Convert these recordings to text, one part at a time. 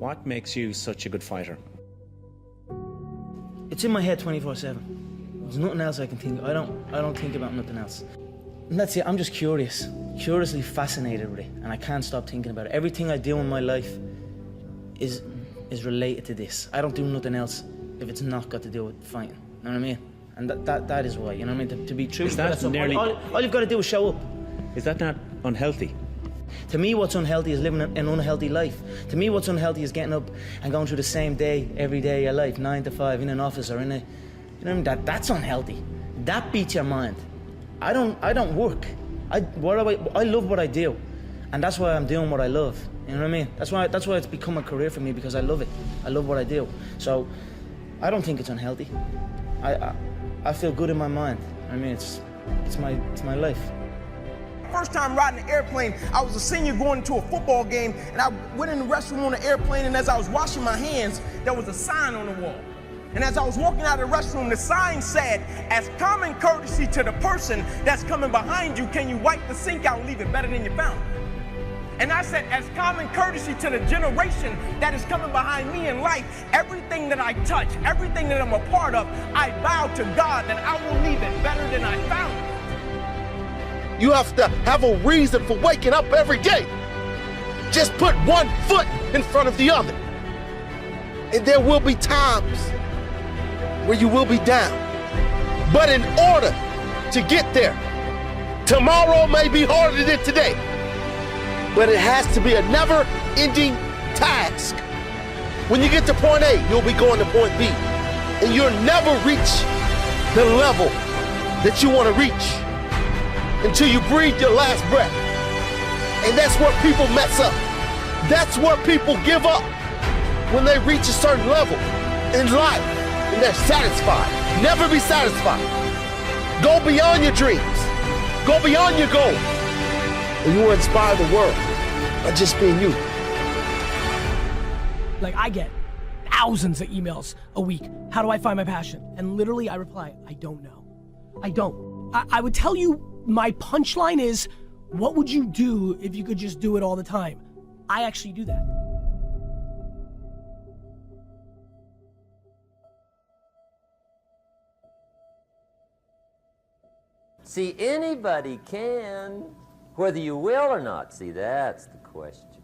What makes you such a good fighter? It's in my head 24/7. There's nothing else I can think. I don't think about nothing else. And that's it. I'm just curiously fascinated with it, and I can't stop thinking about it. Everything I do in my life is related to this. I don't do nothing else if it's not got to do with fighting. You know what I mean? And that is why. You know what I mean? To be true. Is that nearly... all you've got to do is show up. Is that not unhealthy? To me, what's unhealthy is living an unhealthy life. To me, what's unhealthy is getting up and going through the same day every day of your life, 9 to 5, in an office or in a, you know what I mean? That's unhealthy. That beats your mind. I don't work. I love what I do, and that's why I'm doing what I love. You know what I mean? That's why it's become a career for me, because I love it. I love what I do. So I don't think it's unhealthy. I feel good in my mind. I mean, it's my life. First time riding an airplane, I was a senior going to a football game, and I went in the restroom on the airplane, and as I was washing my hands, there was a sign on the wall. And as I was walking out of the restroom, the sign said, "As common courtesy to the person that's coming behind you, can you wipe the sink out and leave it better than you found it?" And I said, as common courtesy to the generation that is coming behind me in life, everything that I touch, everything that I'm a part of, I vow to God that I will leave it better than I found it. You have to have a reason for waking up every day. Just put one foot in front of the other. And there will be times where you will be down. But in order to get there, tomorrow may be harder than today. But it has to be a never-ending task. When you get to point A, you'll be going to point B. And you'll never reach the level that you want to reach until you breathe your last breath. And that's where people mess up. That's where people give up, when they reach a certain level in life and they're satisfied. Never be satisfied. Go beyond your dreams. Go beyond your goals. And you will inspire the world by just being you. Like, I get thousands of emails a week. How do I find my passion? And literally I reply, I don't know. I don't. I would tell you, my punchline is, what would you do if you could just do it all the time? I actually do that. See, anybody can, whether you will or not. See, that's the question.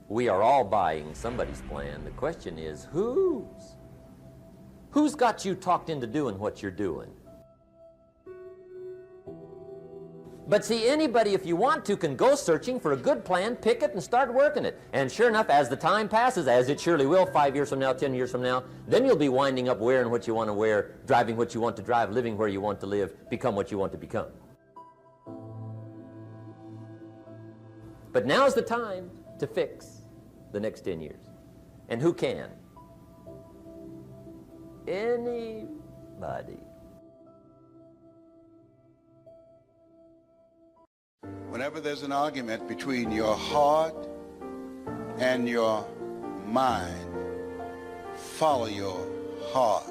We are all buying somebody's plan. The question is, whose? Who's got you talked into doing what you're doing? But see, anybody, if you want to, can go searching for a good plan, pick it, and start working it. And sure enough, as the time passes, as it surely will 5 years from now, 10 years from now, then you'll be winding up wearing what you want to wear, driving what you want to drive, living where you want to live, become what you want to become. But now's the time to fix the next 10 years. And who can? Anybody. Whenever there's an argument between your heart and your mind, follow your heart.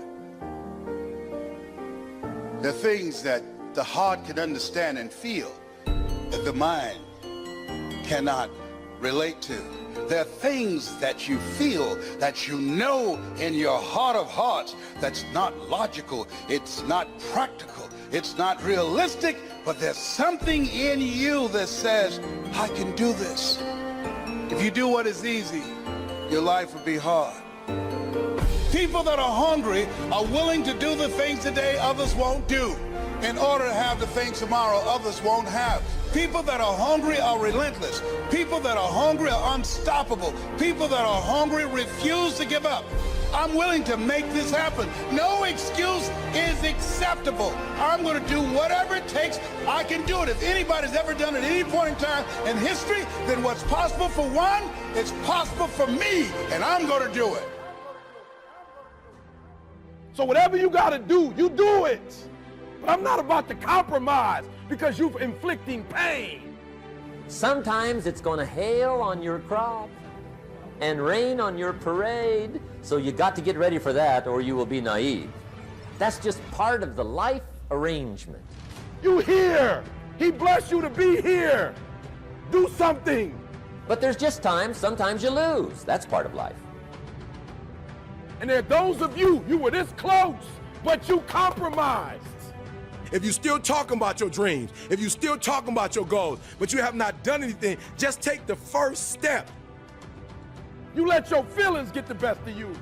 There are things that the heart can understand and feel that the mind cannot relate to. There are things that you feel, that you know in your heart of hearts, that's not logical, it's not practical, it's not realistic, but there's something in you that says, I can do this. If you do what is easy, your life will be hard. People that are hungry are willing to do the things today others won't do, in order to have the things tomorrow others won't have. People that are hungry are relentless. People that are hungry are unstoppable. People that are hungry refuse to give up. I'm willing to make this happen. No excuse is acceptable. I'm going to do whatever it takes. I can do it. If anybody's ever done it at any point in time in history, then what's possible for one is possible for me, and I'm going to do it. So whatever you got to do, you do it. But I'm not about to compromise because you're inflicting pain. Sometimes it's going to hail on your crop and rain on your parade, so you got to get ready for that or you will be naive. That's just part of the life arrangement. You here. He blessed you to be here. Do something. But there's just times, sometimes you lose. That's part of life. And there are those of you were this close, but you compromised. If you're still talking about your dreams, if you're still talking about your goals, but you have not done anything, just take the first step. You let your feelings get the best of you.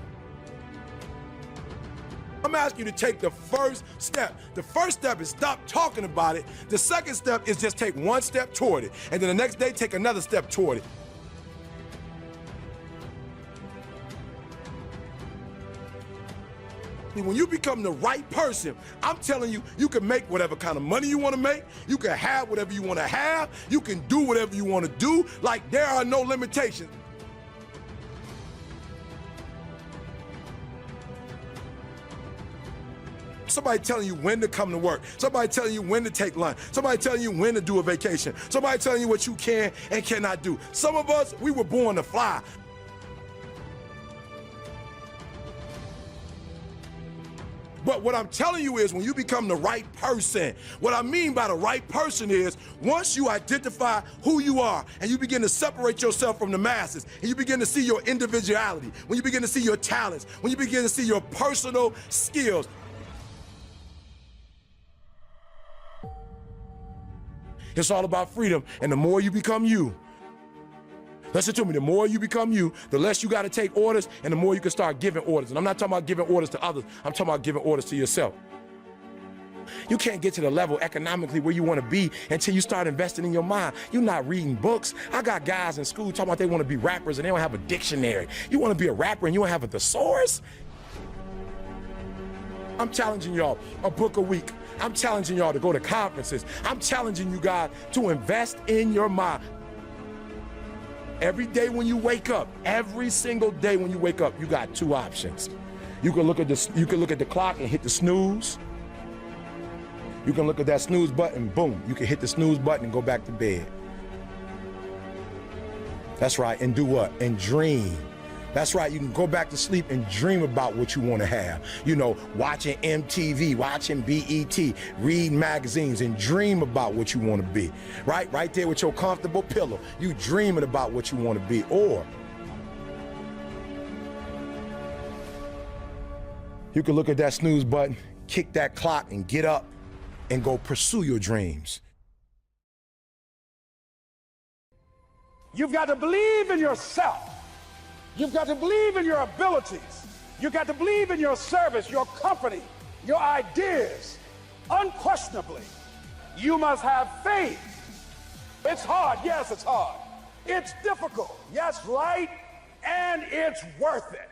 I'm asking you to take the first step. The first step is stop talking about it. The second step is just take one step toward it. And then the next day, take another step toward it. When you become the right person, I'm telling you, you can make whatever kind of money you want to make. You can have whatever you want to have. You can do whatever you want to do. Like, there are no limitations. Somebody telling you when to come to work. Somebody telling you when to take lunch. Somebody telling you when to do a vacation. Somebody telling you what you can and cannot do. Some of us, we were born to fly. But what I'm telling you is when you become the right person, what I mean by the right person is once you identify who you are and you begin to separate yourself from the masses and you begin to see your individuality, when you begin to see your talents, when you begin to see your personal skills. It's all about freedom, and the more you become you, listen to me, the more you become you, the less you got to take orders, and the more you can start giving orders. And I'm not talking about giving orders to others, I'm talking about giving orders to yourself. You can't get to the level economically where you want to be until you start investing in your mind. You're not reading books. I got guys in school talking about they want to be rappers and they don't have a dictionary. You want to be a rapper and you don't have a thesaurus? I'm challenging y'all a book a week. I'm challenging y'all to go to conferences. I'm challenging you guys to invest in your mind. Every day when you wake up, every single day when you wake up, you got two options. You can look at the clock and hit the snooze. You can look at that snooze button, boom, you can hit the snooze button and go back to bed. That's right, and do what? And dream. That's right, you can go back to sleep and dream about what you want to have. You know, watching MTV, watching BET, reading magazines, and dream about what you want to be. Right there with your comfortable pillow, you dreaming about what you want to be. Or you can look at that snooze button, kick that clock, and get up and go pursue your dreams. You've got to believe in yourself. You've got to believe in your abilities. You've got to believe in your service, your company, your ideas. Unquestionably, you must have faith. It's hard. Yes, it's hard. It's difficult. Yes, right. And it's worth it.